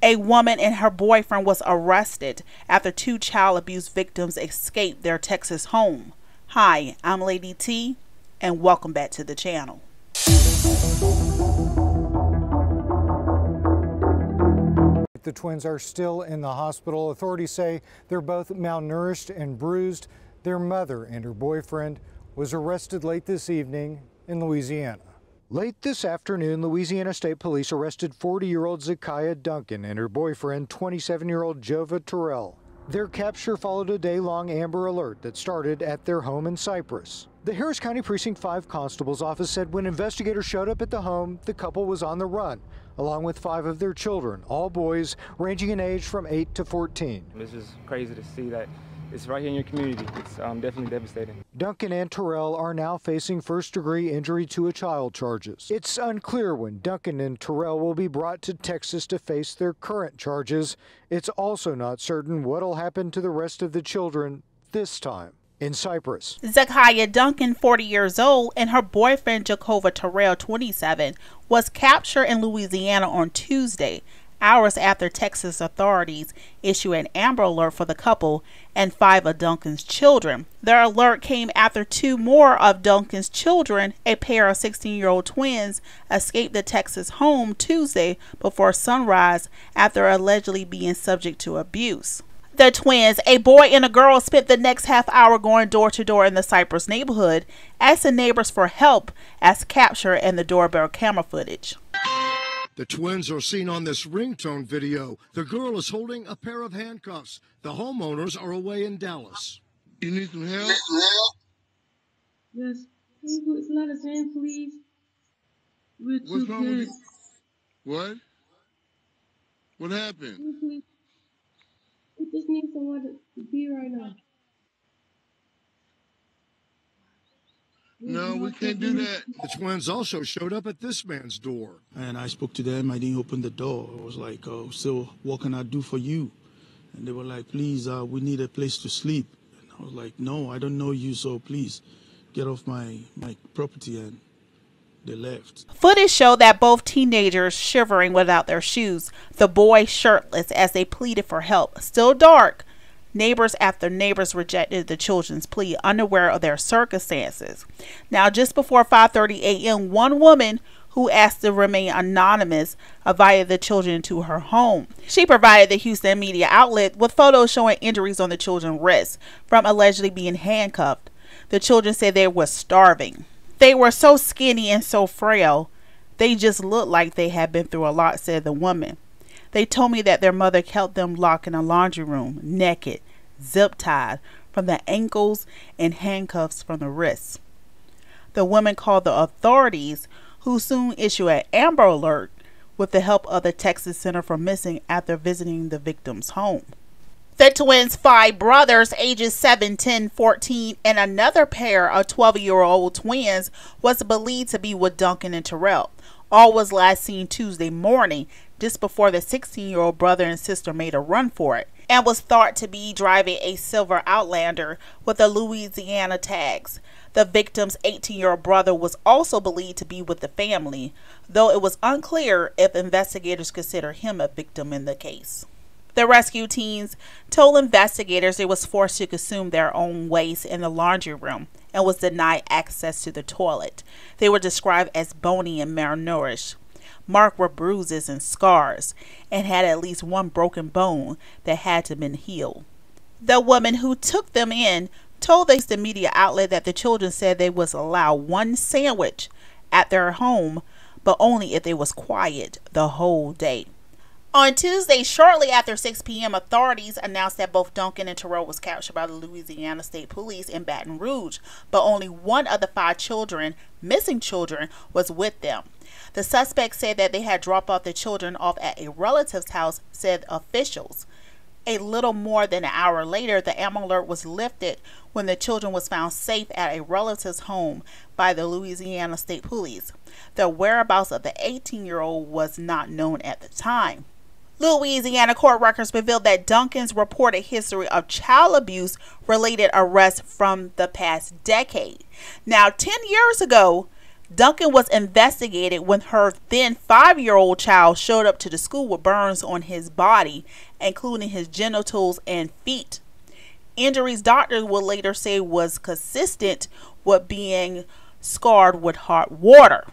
A woman and her boyfriend was arrested after 2 child abuse victims escaped their Texas home. Hi, I'm Lady T, and welcome back to the channel. The twins are still in the hospital. Authorities say they're both malnourished and bruised. Their mother and her boyfriend was arrested late this evening in Louisiana. Late this afternoon, Louisiana State Police arrested 40-year-old Zaikiya Duncan and her boyfriend, 27-year-old Jova Terrell. Their capture followed a day-long Amber Alert that started at their home in Cypress. The Harris County Precinct 5 Constable's office said when investigators showed up at the home, the couple was on the run, along with 5 of their children, all boys ranging in age from 8 to 14. It's just crazy to see that it's right here in your community. It's definitely devastating. Duncan and Terrell are now facing first-degree injury to a child charges. It's unclear when Duncan and Terrell will be brought to Texas to face their current charges. It's also not certain what'll happen to the rest of the children this time. In Cypress, Zaikiya Duncan, 40 years old, and her boyfriend Jova Terrell, 27, was captured in Louisiana on Tuesday, hours after Texas authorities issued an Amber Alert for the couple and 5 of Duncan's children. Their alert came after 2 more of Duncan's children, a pair of 16-year-old twins, escaped the Texas home Tuesday before sunrise after allegedly being subject to abuse. The twins, a boy and a girl, spent the next half hour going door to door in the Cypress neighborhood, asking neighbors for help, as captured in the doorbell camera footage. The twins are seen on this ringtone video. The girl is holding a pair of handcuffs. The homeowners are away in Dallas. You need some help? Yes. Can you put some letters in, please? What's wrong with you? What? What happened? Please. We just need someone to be right now. No, we can't do that. The twins also showed up at this man's door. And I spoke to them. I didn't open the door. I was like, oh, so what can I do for you? And they were like, please, we need a place to sleep. And I was like, no, I don't know you, so please get off my property. And they left. Footage showed that both teenagers shivering without their shoes, the boy shirtless as they pleaded for help. Still dark, neighbors after neighbors rejected the children's plea, unaware of their circumstances. Now, just before 5:30 a.m., one woman who asked to remain anonymous invited the children to her home. She provided the Houston media outlet with photos showing injuries on the children's wrists from allegedly being handcuffed. The children said they were starving. They were so skinny and so frail, they just looked like they had been through a lot, said the woman. They told me that their mother kept them locked in a laundry room, naked, zip-tied from the ankles and handcuffs from the wrists. The woman called the authorities, who soon issued an Amber Alert with the help of the Texas Center for Missing after visiting the victim's home. The twins' 5 brothers, ages 7, 10, 14, and another pair of 12-year-old twins was believed to be with Duncan and Terrell. All was last seen Tuesday morning, just before the 16-year-old brother and sister made a run for it, and was thought to be driving a silver Outlander with the Louisiana tags. The victim's 18-year-old brother was also believed to be with the family, though it was unclear if investigators consider him a victim in the case. The rescue teams told investigators they was forced to consume their own waste in the laundry room and was denied access to the toilet. They were described as bony and malnourished, marked with bruises and scars, and had at least one broken bone that had to be healed. The woman who took them in told the media outlet that the children said they was allowed 1 sandwich at their home, but only if they was quiet the whole day. On Tuesday, shortly after 6 p.m., authorities announced that both Duncan and Terrell was captured by the Louisiana State Police in Baton Rouge, but only 1 of the 5 missing children, was with them. The suspects said that they had dropped off the children off at a relative's house, said officials. A little more than an hour later, the Amber Alert was lifted when the children was found safe at a relative's home by the Louisiana State Police. The whereabouts of the 18-year-old was not known at the time. Louisiana court records revealed that Duncan's reported history of child abuse-related arrests from the past decade. Now, 10 years ago, Duncan was investigated when her then 5-year-old child showed up to the school with burns on his body, including his genitals and feet. Injuries doctors will later say was consistent with being scarred with hot water.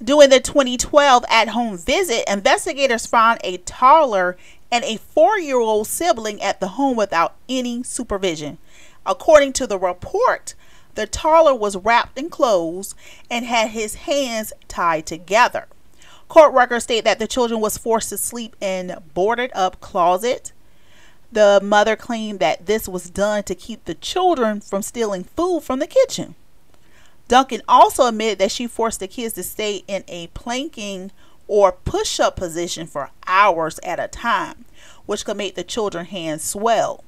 During the 2012 at-home visit, investigators found a toddler and a 4-year-old sibling at the home without any supervision. According to the report, the toddler was wrapped in clothes and had his hands tied together. Court records state that the children was forced to sleep in boarded up closet. The mother claimed that this was done to keep the children from stealing food from the kitchen. Duncan also admitted that she forced the kids to stay in a planking or push-up position for hours at a time, which could make the children's hands swell.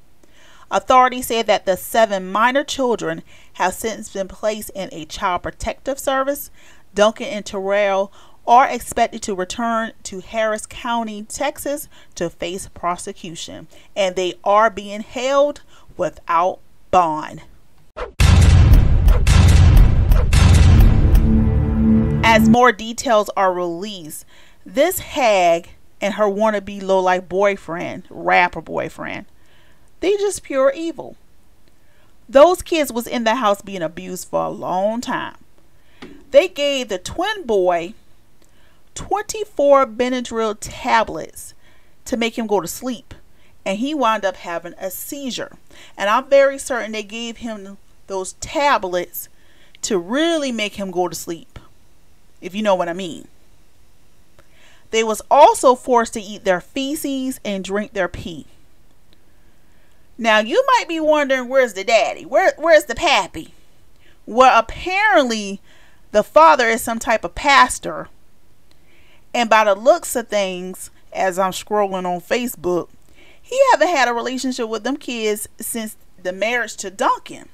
Authorities said that the 7 minor children have since been placed in a child protective service. Duncan and Terrell are expected to return to Harris County, Texas to face prosecution, and they are being held without bond. As more details are released, this hag and her wannabe low-life boyfriend, rapper boyfriend, they just pure evil. Those kids was in the house being abused for a long time. They gave the twin boy 24 Benadryl tablets to make him go to sleep, and he wound up having a seizure. And I'm very certain they gave him those tablets to really make him go to sleep, if you know what I mean. They was also forced to eat their feces and drink their pee. Now you might be wondering, where's the daddy? Where's the pappy? Well, apparently the father is some type of pastor, and by the looks of things, as I'm scrolling on Facebook, he haven't had a relationship with them kids since the marriage to Duncan.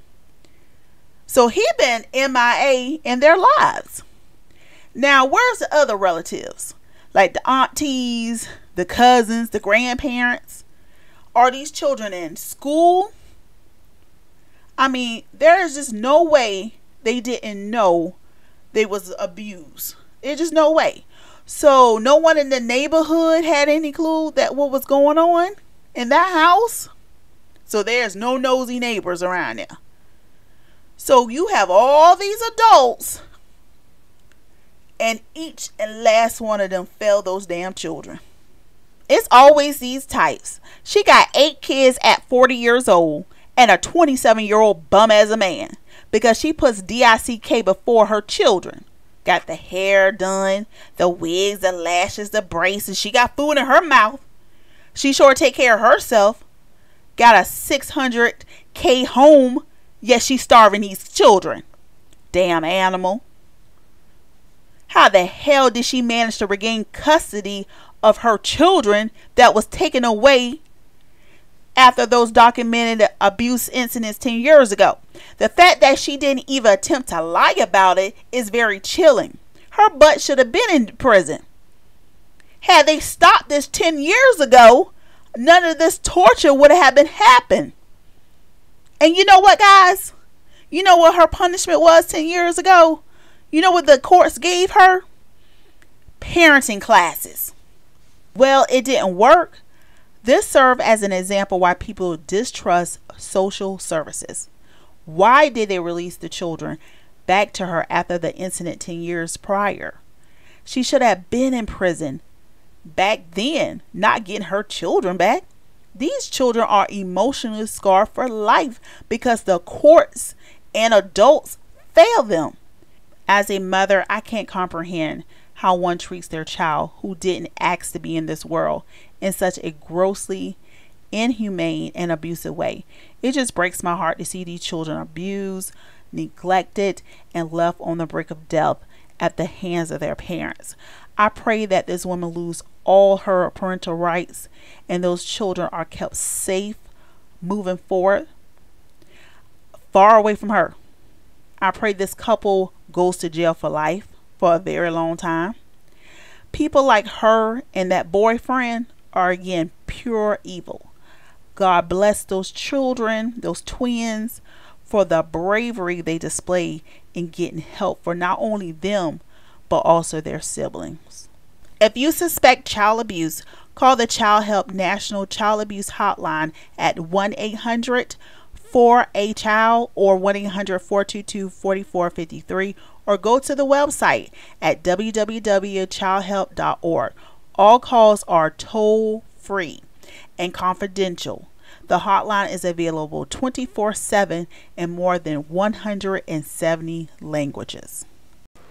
So he been MIA in their lives. Now, where's the other relatives? Like the aunties, the cousins, the grandparents? Are these children in school? I mean, there is just no way they didn't know they was abused. There's just no way. So no one in the neighborhood had any clue that what was going on in that house. So there's no nosy neighbors around there. So you have all these adults, and each and last one of them failed those damn children. It's always these types. She got 8 kids at 40 years old and a 27-year-old bum as a man because she puts DICK before her children. Got the hair done, the wigs, the lashes, the braces. She got food in her mouth. She sure take care of herself. Got a $600K home, yet she's starving these children. Damn animal. How the hell did she manage to regain custody of her children that was taken away after those documented abuse incidents 10 years ago? The fact that she didn't even attempt to lie about it is very chilling. Her butt should have been in prison. Had they stopped this 10 years ago, none of this torture would have been happened. And you know what, guys? You know what her punishment was 10 years ago? You know what the courts gave her? Parenting classes. Well, it didn't work. This served as an example why people distrust social services. Why did they release the children back to her after the incident 10 years prior? She should have been in prison back then, not getting her children back. These children are emotionally scarred for life because the courts and adults fail them. As a mother, I can't comprehend how one treats their child who didn't ask to be in this world in such a grossly inhumane and abusive way. It just breaks my heart to see these children abused, neglected, and left on the brink of death at the hands of their parents. I pray that this woman lose all her parental rights and those children are kept safe moving forward, far away from her. I pray this couple goes to jail for life for a very long time. People like her and that boyfriend are again pure evil. God bless those children, those twins, for the bravery they display and getting help for not only them, but also their siblings. If you suspect child abuse, call the Child Help National Child Abuse Hotline at 1-800-4A-CHILD or 1-800-422-4453, or go to the website at www.childhelp.org. All calls are toll-free and confidential. The hotline is available 24/7 in more than 170 languages.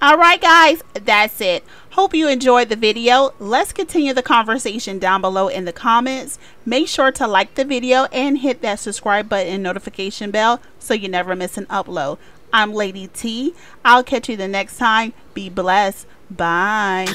Alright guys, that's it. Hope you enjoyed the video. Let's continue the conversation down below in the comments. Make sure to like the video and hit that subscribe button and notification bell so you never miss an upload. I'm Lady T. I'll catch you the next time. Be blessed. Bye.